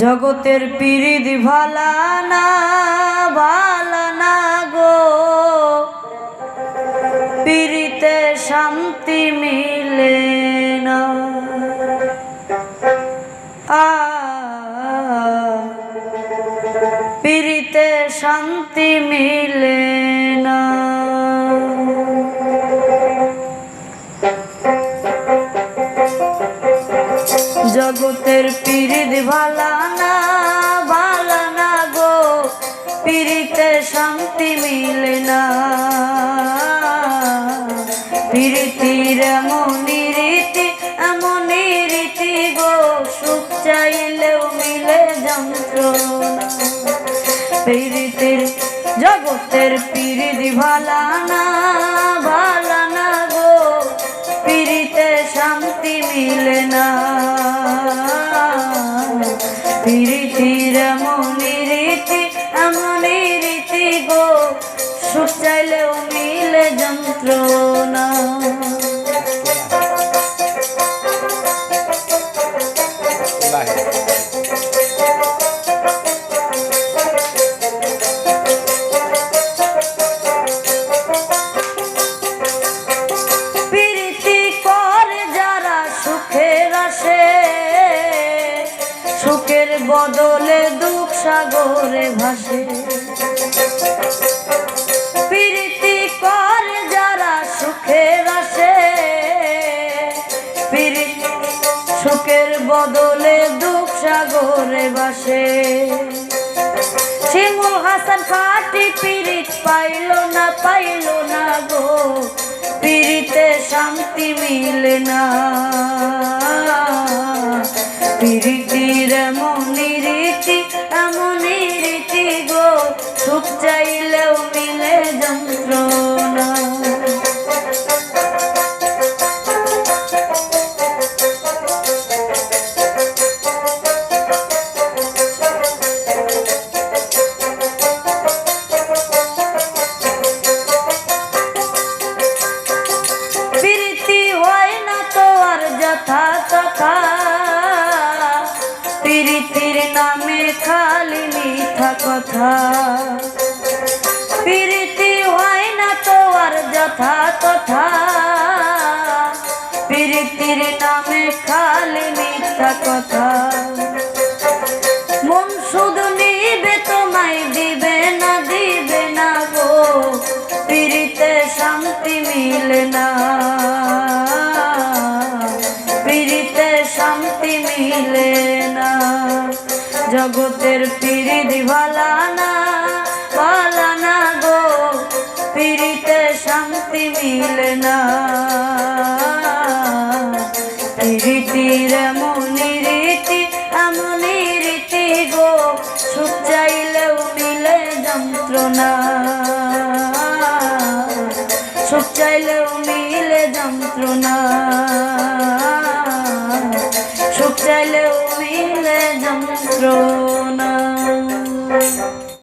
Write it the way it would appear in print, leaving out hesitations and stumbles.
জগতের পিরিত ভালা না গো, পিরিতে শান্তি মিলে না। পিরিতে শান্তি মিলে না। জগতের পিরিত ভালা না গো, পিরিতে শান্তি মিলে না। পিরিতির এমনই রীতি গো, সুখ চাইলেও মিলে যন্ত্রণা। পিরিতির জগতের পিরিত ভালা না গো, পিরিতে শান্তি মিলে না। পিরিতির এমনই রীতি গো, সুখ চাইলেও মিলে যন্ত্রণা। পিরিতি করে যারা সুখের আসে, সুখের বদলে দুঃখ সাগরে ভাসে। পিরিতি করে যারা সুখের আসে, সুখের বদলে দুঃখ সাগরে ভাসে। শিমুল হাসান খাটি পিরিত পাইল না গো, পিরিতে শান্তি মিলে না। পিরিতির এমনই রীতি গো, সুখ চাইলেও মিলে যন্ত্রণা। পিরিতি হয় না তো আর যথা তথা, পিরিতির নামে খালি মিথ্যা কথা। পিরিতি হয় না তো আর যথা তথা, পিরিতির নামে খালি মিথ্যা কথা। মন শুধু নিবে তোমায় দিবে না গো, পিরিতে শান্তি মিলে না। পিরিতে শান্তি মিলে না। জগতের পিরিত ভালা না গো, পিরিতে শান্তি মিলে না। পিরিতির এমনই রীতি গো, সুখ চাইলেও মিলে যন্ত্রণা। সুখ চাইলেও মিলে যন্ত্রণা। সুখ চাইলেও মিলে যন্ত্রণা।